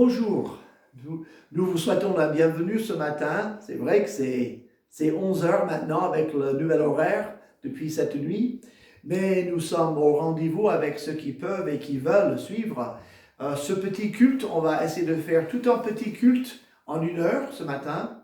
Bonjour, nous vous souhaitons la bienvenue ce matin. C'est vrai que c'est 11 heures maintenant avec le nouvel horaire depuis cette nuit, mais nous sommes au rendez-vous avec ceux qui peuvent et qui veulent suivre ce petit culte. On va essayer de faire tout un petit culte en 1 heure ce matin.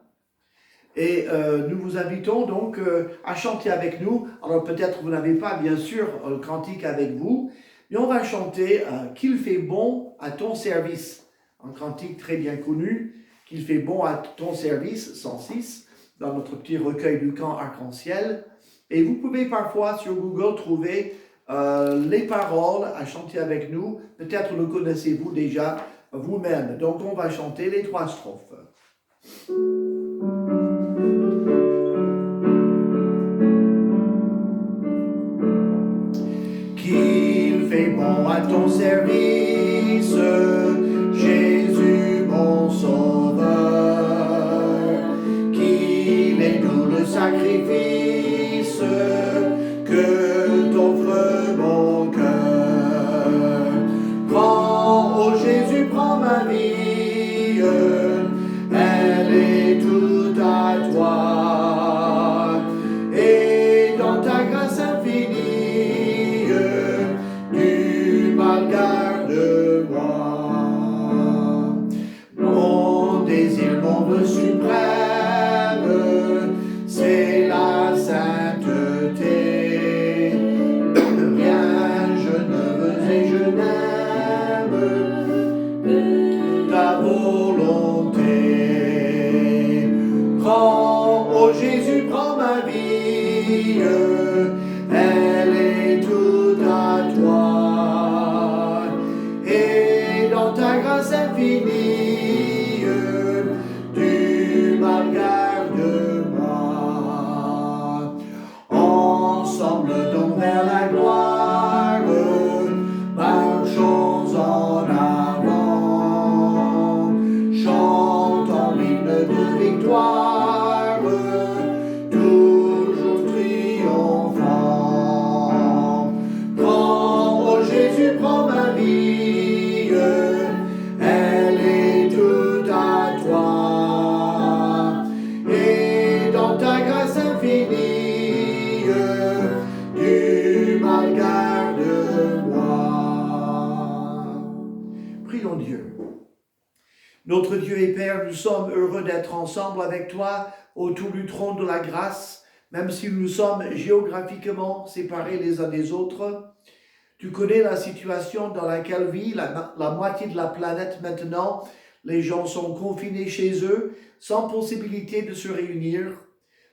Et nous vous invitons donc à chanter avec nous. Alors peut-être vous n'avez pas bien sûr le cantique avec vous, mais on va chanter Qu'il fait bon à ton service. Un cantique très bien connu, Qu'il fait bon à ton service, 106, dans notre petit recueil du camp arc-en-ciel. Et vous pouvez parfois sur Google trouver les paroles à chanter avec nous. Peut-être le connaissez-vous déjà vous-même. Donc on va chanter les 3 strophes. Qu'il fait bon à ton service, Jésus mon sauveur, qu'il est doux le sacrifice que t'offre mon cœur. Prends, ô Jésus, prends ma vie, elle est toute à toi, et dans ta grâce infinie, garde-moi. Mon désir, mon vœu suprême, c'est la sainteté. Rien je ne veux et je n'aime ta volonté. Prends, ô Jésus, prends ma vie, elle est toute à toi. Ta grâce infinie, du mal garde-moi. Ensemble donc vers la gloire, marchons en avant, chantons l'hymne de victoire, toujours triomphant. Prends, ô Jésus, prends ma vie, elle est toute à toi, et dans ta grâce infinie, du mal garde-moi. Prions Dieu. Notre Dieu et Père, nous sommes heureux d'être ensemble avec toi autour du trône de la grâce, même si nous sommes géographiquement séparés les uns des autres. Tu connais la situation dans laquelle vit la moitié de la planète maintenant. Les gens sont confinés chez eux, sans possibilité de se réunir.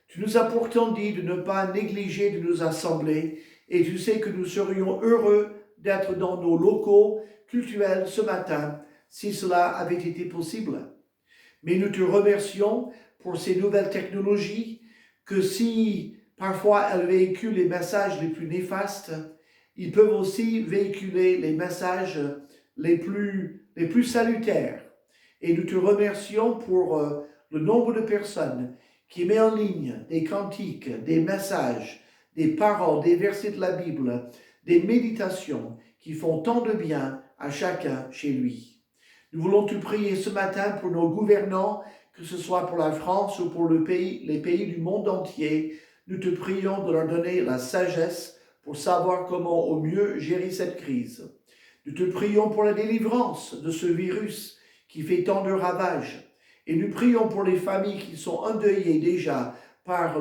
Tu nous as pourtant dit de ne pas négliger de nous assembler, et tu sais que nous serions heureux d'être dans nos locaux cultuels ce matin, si cela avait été possible. Mais nous te remercions pour ces nouvelles technologies, que si parfois elles véhiculent les messages les plus néfastes, ils peuvent aussi véhiculer les messages les plus salutaires. Et nous te remercions pour le nombre de personnes qui mettent en ligne des cantiques, des messages, des paroles, des versets de la Bible, des méditations qui font tant de bien à chacun chez lui. Nous voulons te prier ce matin pour nos gouvernants, que ce soit pour la France ou pour les pays du monde entier. Nous te prions de leur donner la sagesse pour savoir comment au mieux gérer cette crise. Nous te prions pour la délivrance de ce virus qui fait tant de ravages. Et nous prions pour les familles qui sont endeuillées déjà par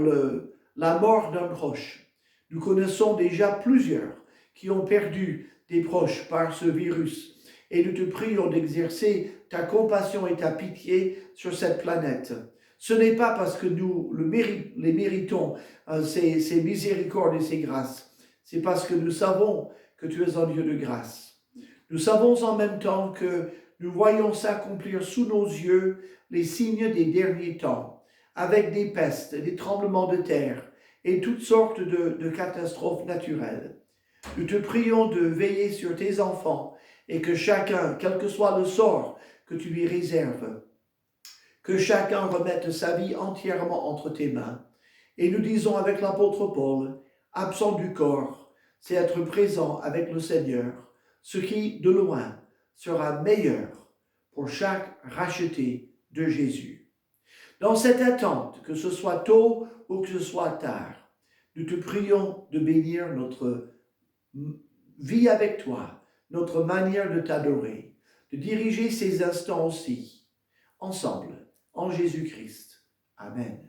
la mort d'un proche. Nous connaissons déjà plusieurs qui ont perdu des proches par ce virus. Et nous te prions d'exercer ta compassion et ta pitié sur cette planète. Ce n'est pas parce que nous les méritons, ces miséricordes et ces grâces. C'est parce que nous savons que tu es un Dieu de grâce. Nous savons en même temps que nous voyons s'accomplir sous nos yeux les signes des derniers temps, avec des pestes, des tremblements de terre et toutes sortes de catastrophes naturelles. Nous te prions de veiller sur tes enfants et que chacun, quel que soit le sort que tu lui réserves, que chacun remette sa vie entièrement entre tes mains. Et nous disons avec l'apôtre Paul, absent du corps, c'est être présent avec le Seigneur, ce qui, de loin, sera meilleur pour chaque racheté de Jésus. Dans cette attente, que ce soit tôt ou que ce soit tard, nous te prions de bénir notre vie avec toi, notre manière de t'adorer, de diriger ces instants aussi, ensemble, en Jésus-Christ. Amen.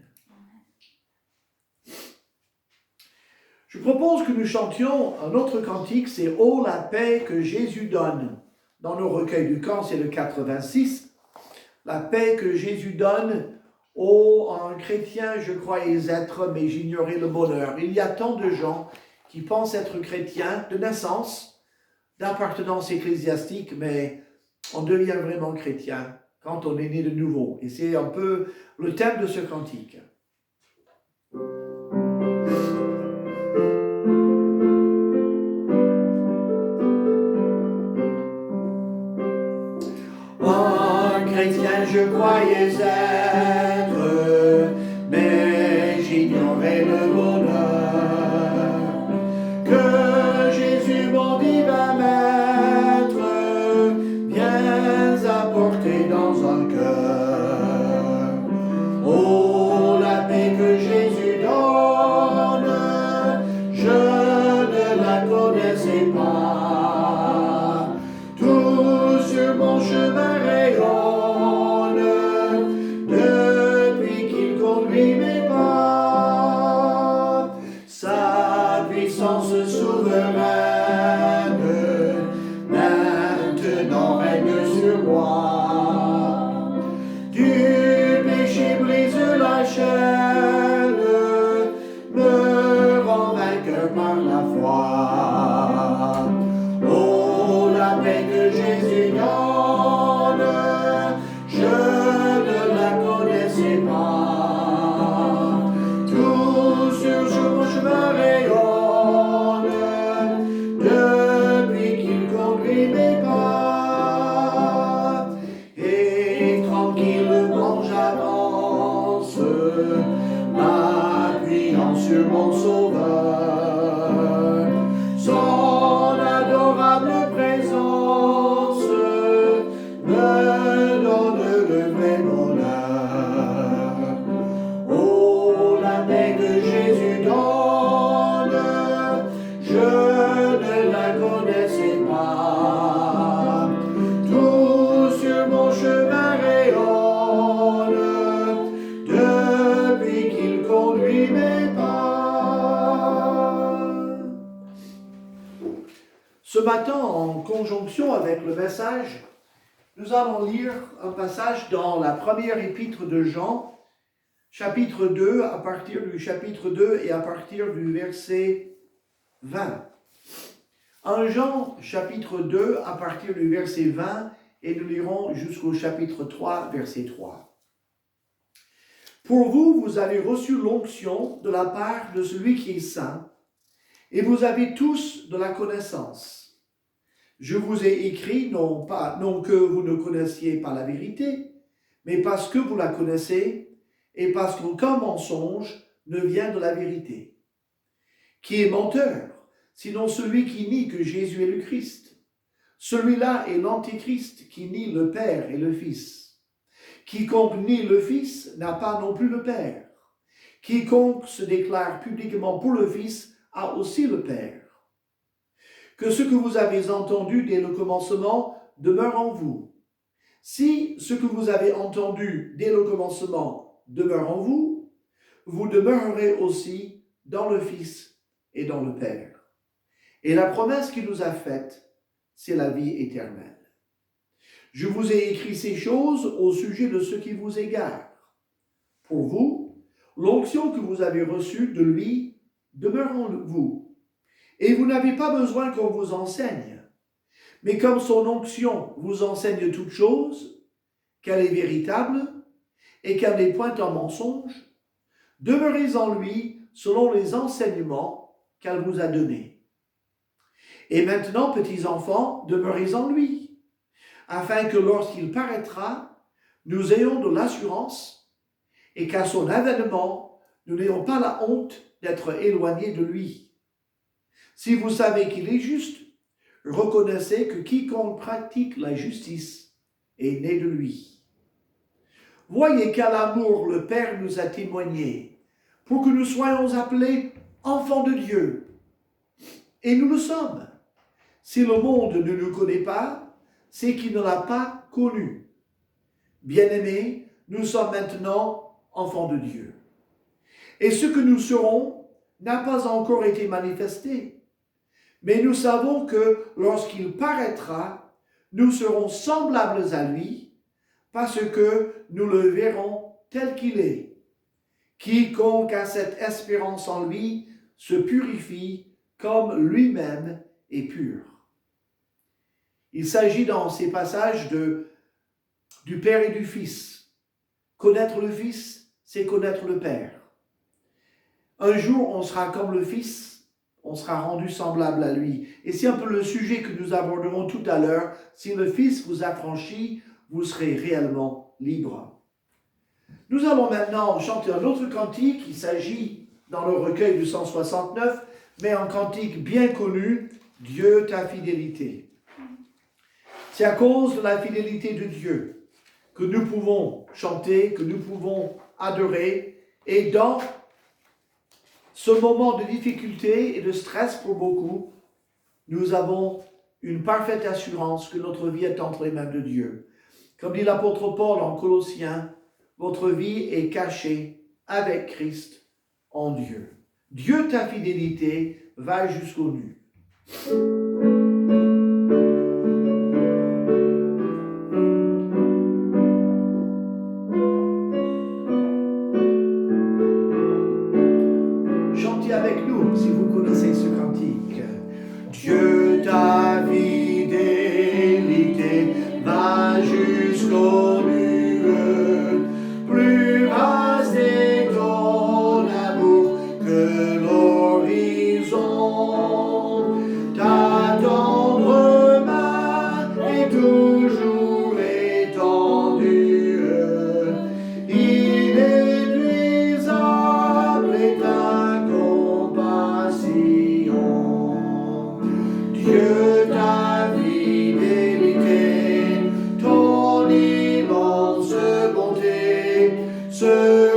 Je propose que nous chantions un autre cantique, c'est « Oh la paix que Jésus donne ». Dans nos recueils du camp, c'est le 86. La paix que Jésus donne, oh, un chrétien, je croyais être, mais j'ignorais le bonheur. Il y a tant de gens qui pensent être chrétiens de naissance, d'appartenance ecclésiastique, mais on devient vraiment chrétien quand on est né de nouveau. Et c'est un peu le thème de ce cantique. Chrétien je croyais être, mais j'ignorais le bonheur que Jésus, mon divin maître, vient apporter dans un cœur. Oh, la paix que Jésus donne, je ne la connaissais pas. Tout sur mon chemin rayonne. Souveraine, maintenant règne sur moi. Du péché brise la chaîne, me rend vainqueur par la foi. Oh, la paix que Jésus donne, je ne la connaissais pas. Tout sur mon chemin rayonne. Sur mon Sauveur, son adorable présence me donne le vrai bonheur. Oh, la paix que Jésus donne, je ne la connaissais pas. Tout sur mon chemin rayonne, depuis qu'il conduit mes pas. Ce matin, en conjonction avec le message, nous allons lire un passage dans la première épître de Jean, chapitre 2, à partir du chapitre 2 et à partir du verset 20. En Jean, chapitre 2, à partir du verset 20, et nous lirons jusqu'au chapitre 3, verset 3. Pour vous, vous avez reçu l'onction de la part de celui qui est saint, et vous avez tous de la connaissance. Je vous ai écrit non que vous ne connaissiez pas la vérité, mais parce que vous la connaissez, et parce qu'aucun mensonge ne vient de la vérité. Qui est menteur, sinon celui qui nie que Jésus est le Christ? Celui-là est l'Antéchrist qui nie le Père et le Fils. Quiconque nie le Fils n'a pas non plus le Père. Quiconque se déclare publiquement pour le Fils a aussi le Père. Que ce que vous avez entendu dès le commencement demeure en vous. Si ce que vous avez entendu dès le commencement demeure en vous, vous demeurerez aussi dans le Fils et dans le Père. Et la promesse qu'il nous a faite, c'est la vie éternelle. Je vous ai écrit ces choses au sujet de ceux qui vous égarent. Pour vous, l'onction que vous avez reçue de lui demeure en vous. Et vous n'avez pas besoin qu'on vous enseigne. Mais comme son onction vous enseigne toutes choses, qu'elle est véritable et qu'elle n'est point en mensonge, demeurez en lui selon les enseignements qu'elle vous a donnés. Et maintenant, petits enfants, demeurez en lui, afin que lorsqu'il paraîtra, nous ayons de l'assurance et qu'à son avènement, nous n'ayons pas la honte d'être éloignés de lui. Si vous savez qu'il est juste, reconnaissez que quiconque pratique la justice est né de lui. Voyez quel amour le Père nous a témoigné pour que nous soyons appelés enfants de Dieu. Et nous le sommes. Si le monde ne nous connaît pas, c'est qu'il ne l'a pas connu. Bien-aimés, nous sommes maintenant enfants de Dieu. Et ce que nous serons n'a pas encore été manifesté. Mais nous savons que lorsqu'il paraîtra, nous serons semblables à lui, parce que nous le verrons tel qu'il est. Quiconque a cette espérance en lui se purifie comme lui-même est pur. Il s'agit dans ces passages du Père et du Fils. Connaître le Fils, c'est connaître le Père. Un jour, on sera comme le Fils, on sera rendu semblable à lui. Et c'est un peu le sujet que nous aborderons tout à l'heure. Si le Fils vous affranchit, vous serez réellement libre. Nous allons maintenant chanter un autre cantique. Il s'agit dans le recueil du 169, mais un cantique bien connu, Dieu ta fidélité. C'est à cause de la fidélité de Dieu que nous pouvons chanter, que nous pouvons adorer. Et dans ce moment de difficulté et de stress pour beaucoup, nous avons une parfaite assurance que notre vie est entre les mains de Dieu. Comme dit l'apôtre Paul en Colossiens, votre vie est cachée avec Christ en Dieu. Dieu ta fidélité va jusqu'au nu. Chantez avec nous si vous connaissez ce cantique. Dieu ta fidélité va jusqu'au nu, plus vaste est ton amour que l'horizon. Ta tendre main est toujours étendue, inépuisable est ta compassion. Dieu ta fidélité, ton immense bonté se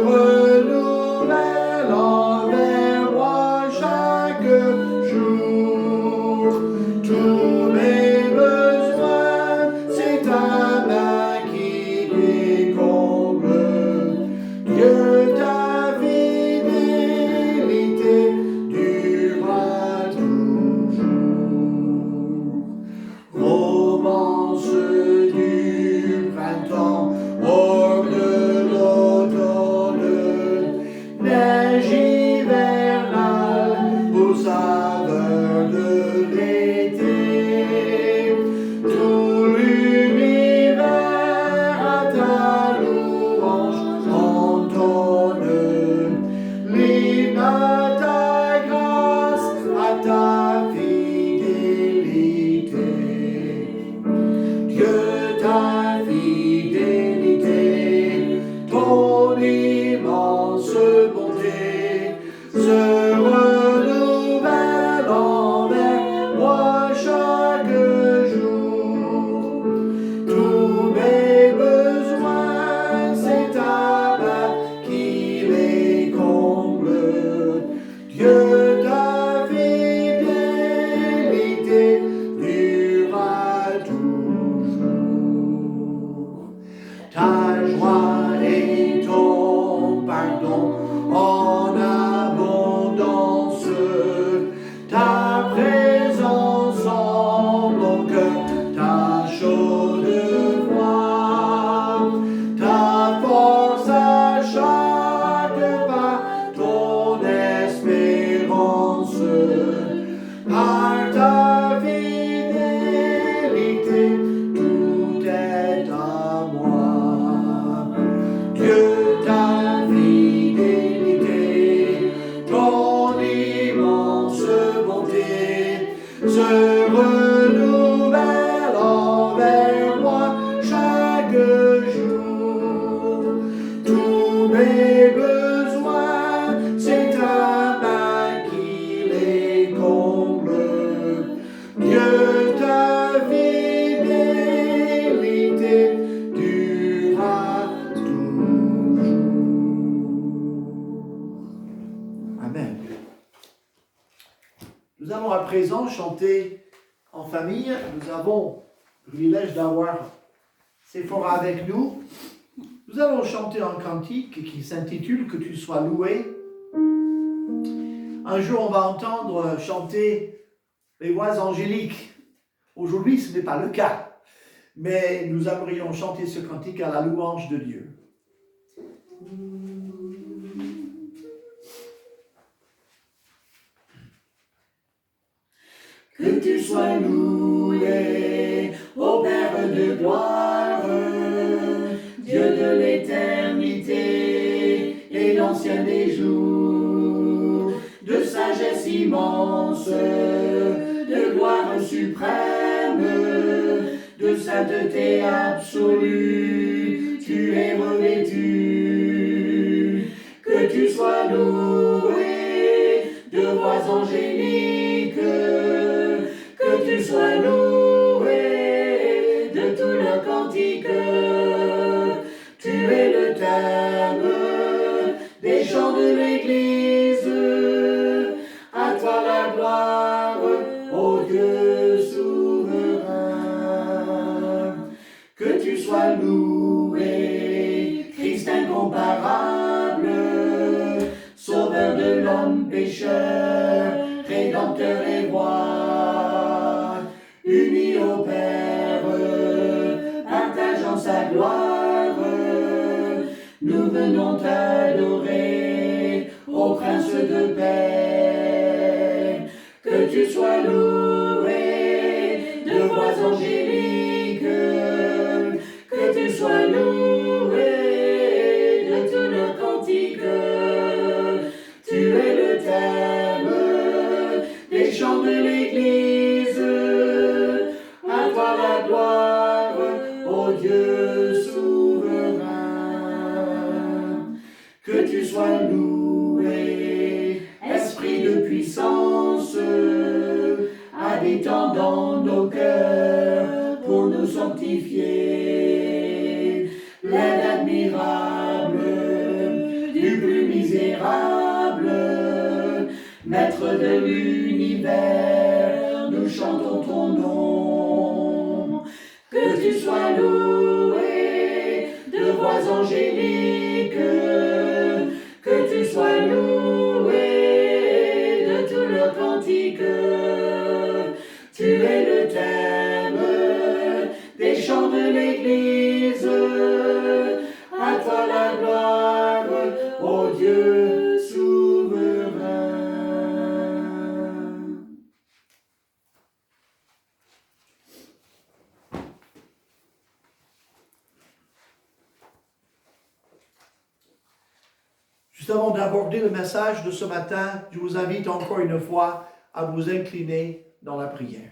allons chanter en famille. Nous avons le privilège d'avoir Sephora avec nous. Nous allons chanter un cantique qui s'intitule « Que tu sois loué ». Un jour, on va entendre chanter les voix angéliques. Aujourd'hui, ce n'est pas le cas, mais nous aimerions chanter ce cantique à la louange de Dieu. Que tu sois loué, ô Père de gloire, Dieu de l'éternité et l'ancien des jours, de sagesse immense, de gloire suprême, de sainteté absolue, tu es revêtu. Que tu sois loué de voix angéliques, que tu sois loué de tout le cantique. Tu es le thème des chants de l'Église. À toi la gloire, ô Dieu souverain. Que tu sois loué, Christ incomparable, Sauveur de l'homme pécheur, Rédempteur et roi, uni au Père, partageant sa gloire, nous venons t'adorer, ô Prince de paix. Que tu sois loué de voix angéliques, que tu sois loué de tout le cantique. Tu es le thème des chants de l'Église. À toi la gloire, ô Dieu souverain. Que tu sois loué, Esprit de puissance, habitant dans nos cœurs pour nous sanctifier. L'aide admirable du plus misérable, Maître de l'univers, nous chantons ton nom. Que tu sois loué de voix angéliques, que tu sois loué de tout le cantique. Tu es le thème des chants de l'Église. À toi la gloire, ô Dieu souverain. Juste avant d'aborder le message de ce matin, je vous invite encore une fois à vous incliner dans la prière.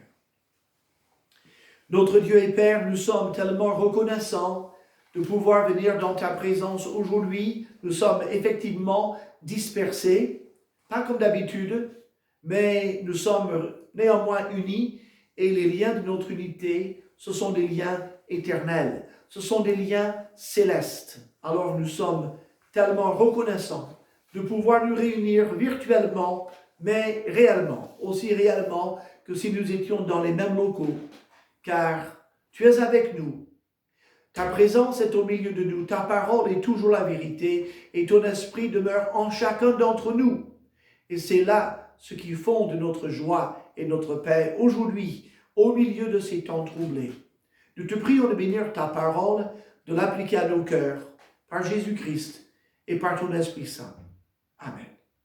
Notre Dieu et Père, nous sommes tellement reconnaissants de pouvoir venir dans ta présence aujourd'hui. Nous sommes effectivement dispersés, pas comme d'habitude, mais nous sommes néanmoins unis et les liens de notre unité, ce sont des liens éternels, ce sont des liens célestes. Alors nous sommes tellement reconnaissants de pouvoir nous réunir virtuellement, mais réellement, aussi réellement que si nous étions dans les mêmes locaux, car tu es avec nous. Ta présence est au milieu de nous, ta parole est toujours la vérité et ton esprit demeure en chacun d'entre nous. Et c'est là ce qui fonde notre joie et notre paix aujourd'hui, au milieu de ces temps troublés. Nous te prions de bénir ta parole, de l'appliquer à nos cœurs, par Jésus-Christ et par ton Esprit Saint. Amen.